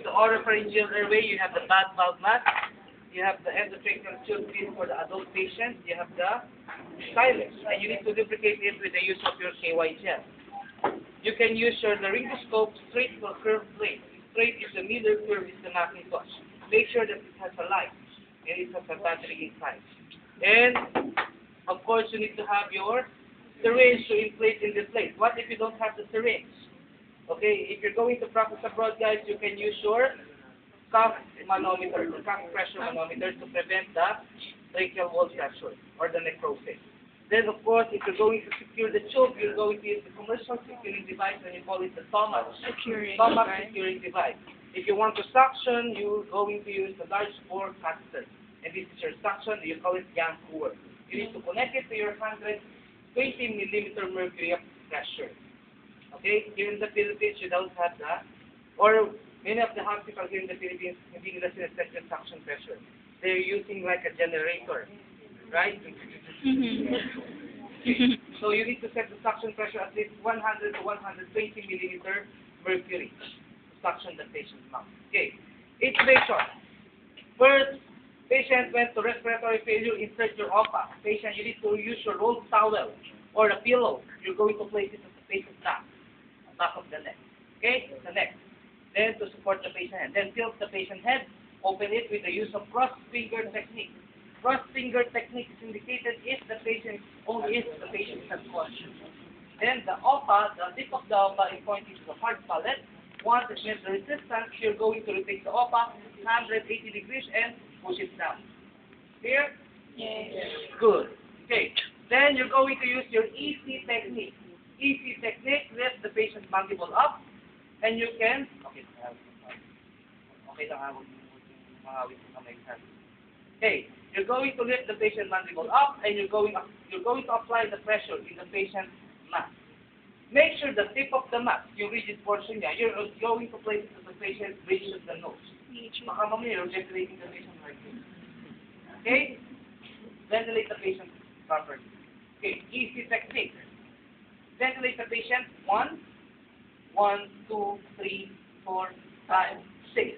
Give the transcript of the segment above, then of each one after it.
with the oropharyngeal airway, you have the bad valve mask. You have the endotracheal tube pin for the adult patient. You have the stylus, and you need to lubricate it with the use of your KY gel. You can use your laryngoscope straight for curved blade. Straight is the middle, curve is the Macintosh. Make sure that it has a light and it has a battery inside. And of course, you need to have your syringe to inflate in the plate. What if you don't have the syringe? Okay, if you're going to practice abroad, guys, you can use your cuff manometer, the cuff pressure manometer, to prevent the tracheal wall pressure or the necrosis. Then, of course, if you're going to secure the tube, you're going to use the commercial securing device, and you call it the stomach securing device. If you want to suction, you're going to use the large bore catheter. And this is your suction, you call it Yankauer. You need to connect it to your 120 millimeter mercury pressure. Okay? Here in the Philippines, you don't have that. Or many of the hospitals here in the Philippines, hindi nila sineset yung suction pressure. They're using like a generator. Right? So you need to set the suction pressure at least 100 to 120 millimeter mercury to suction the patient's mouth. Okay. Intubation. First, patient went to respiratory failure, insert your OPA. Patient, you need to use your rolled towel or a pillow. You're going to place it at the patient's back of the neck. Okay? The neck. Then to support the patient head. Then tilt the patient head. Open it with the use of cross-finger technique. Cross-finger technique is indicated if the patient is unconscious. Then the OPA, the tip of the OPA is pointing to the hard palate. Once it meets the resistance, you're going to rotate the OPA 180 degrees and push it down. Clear? Yes. Good. Okay. Then you're going to use your EC technique. EC technique, lift the patient's mandible up, and you can, okay, you're going to lift the patient mandible up, and you're going to apply the pressure in the patient's mask. Make sure the tip of the mask, yung rigid portion niya, you're going to place it to the patient reaches the nose. Baka mamaya you're ventilating the patient like this. Okay? Ventilate the patient properly. Okay, easy technique. Ventilate the patient 1, 2, 3, 4, 5, 6.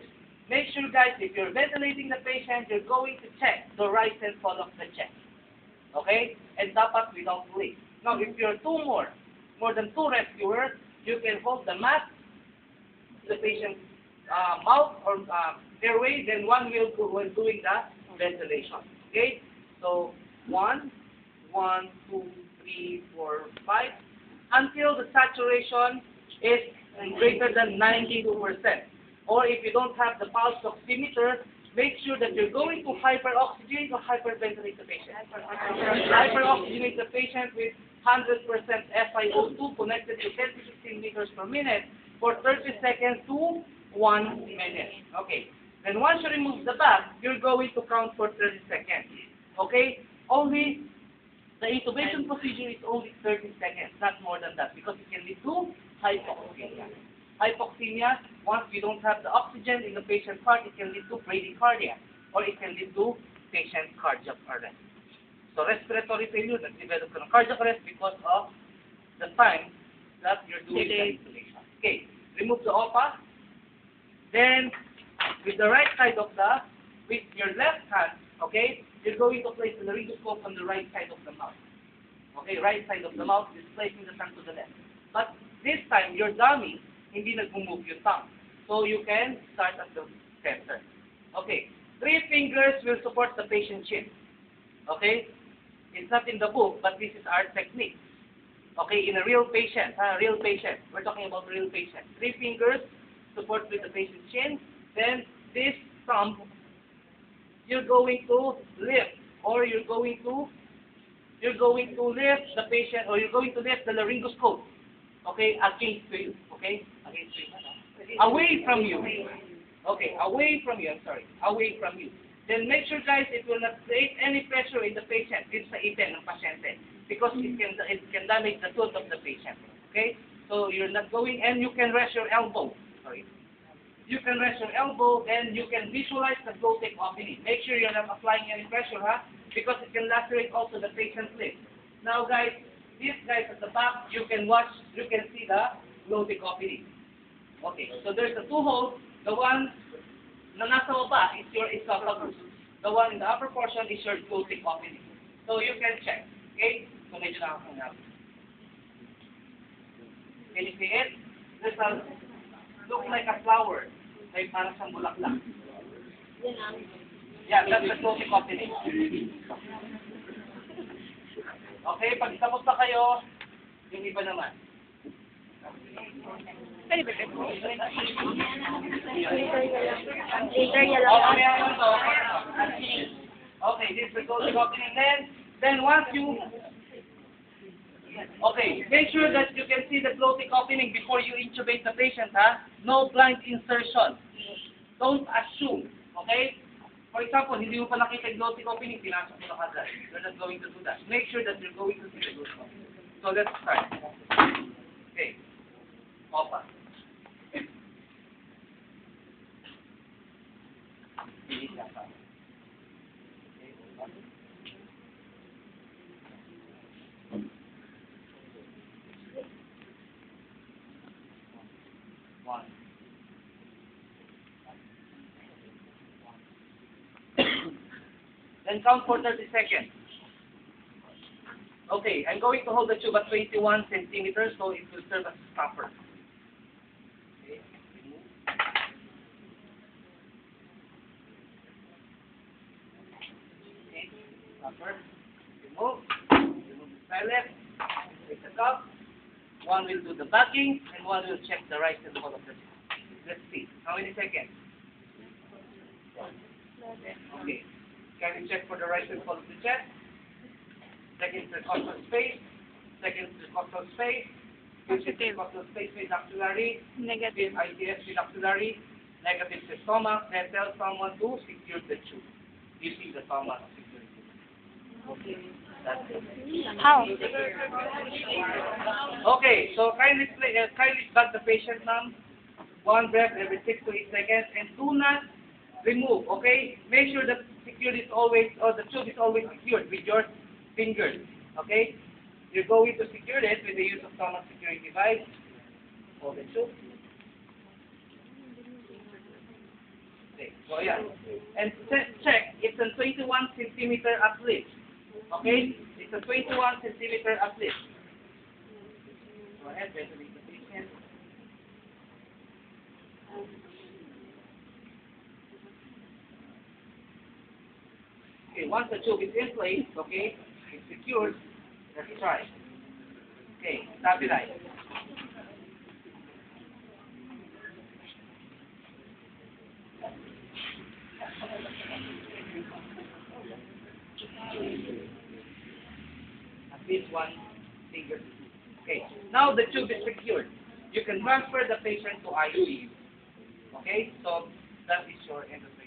Make sure, guys, if you're ventilating the patient, you're going to check the right and fall of the chest. Okay? And dapat without leak. Now, if you're more than 2 rescuers, you can hold the mask, the patient's mouth or airway, then one will go when doing the ventilation. Okay? So, 1, 2, 3, 4, 5, until the saturation is greater than 92%. Or if you don't have the pulse oximeter, make sure that you're going to hyperoxygenate or hyperventilate the patient. Hyperoxygenate the patient with 100% FiO2 connected to 10 to 15 liters per minute for 30 seconds to 1 minute. Okay. Then once you remove the bag, you're going to count for 30 seconds. Okay? Only the intubation procedure is only 30 seconds, not more than that, because it can lead to hypoxemia. Hypoxemia, once you don't have the oxygen in the patient's heart, it can lead to bradycardia, or it can lead to patient cardiac arrest. So respiratory failure, nag-develop ka ng cardiac arrest because of the time that you're doing the intubation. Okay, remove the OPA. Then, with the right side of with your left hand, okay, you're going to place the laryngoscope on the right side of the mouth. Okay, right side of the mouth is placing the tongue to the left. But this time, your dummy, hindi nag-move yung tongue. So you can start at the center. Okay, 3 fingers will support the patient's chin. Okay, it's not in the book, but this is our technique. Okay, in a real patient, we're talking about real patient. 3 fingers support with the patient's chin. Then this thumb, you're going to lift, or you're going to lift the patient, or you're going to lift the laryngoscope. Okay, against you. Okay, against you. Away from you. Okay, away from you. I'm sorry, away from you. Then make sure, guys, it will not create any pressure in the patient, dito sa ipin ng pasyente, because it can damage the tooth of the patient. Okay, so you're not going, and you can rest your elbow. Sorry. You can rest your elbow, and you can visualize the flow-take opening. Make sure you're not applying any pressure, because it can lacerate also the patient's lips. Now, guys, these guys at the back, you can see the flow-take opening. Okay, so there's the 2 holes. The one na nasa baba is your esophagus. The one in the upper portion is your glottic opening. So you can check. Okay? So medyo nakakangap. Can you see it? This will look like a flower. Like parang siyang bulaklak. Yeah, that's the glottic opening. Okay, pag tapos na kayo, yung iba naman. Pwede ba ito? Okay, ano to? Okay, this is the glottic opening. Then once you... Okay, make sure that you can see the glottic opening before you intubate the patient, ha? No blind insertion. Don't assume, okay? For example, hindi mo pa nakita yung glottic opening, pinasok mo na kagad. You're not going to do that. Make sure that you're going to see the glottic opening. So let's start. Okay. Opa. Bilis na pa. Okay, opa. One. Then count for 30 seconds. Okay, I'm going to hold the tube at 21 centimeters, so it will serve as a stopper. Okay, remove. Okay, stopper. Remove. Remove the stylet. Take the cup. One will do the backing, and one will check the right and left of the tube. Let's see. How many seconds? Okay. Can you check for the right and left of the chest? Second intercostal space. Second intercostal space. Positive. Intercostal space with axillary. Negative. ITS with axillary. Negative to stomach. Then tell someone to secure the tube. Using the stomach to secure the tube. Okay. That's it. How? Okay, so kindly bag the patient, ma'am. One breath every 6 to 8 seconds, and do not remove. Okay, make sure that the tube is always secured with your fingers. Okay, you're going to secure it with the use of stomach securing device. Hold the tube. Okay, so yeah, and check. It's a 21 centimeter uplift. Okay, it's a 21 centimeter uplift. Go ahead, ventilate the patient. Okay, once the tube is in place, okay, it's secured, let's try. Okay, stabilize. At least one finger. Okay, now the tube is secured. You can transfer the patient to ICU. Okay, so that is your end of the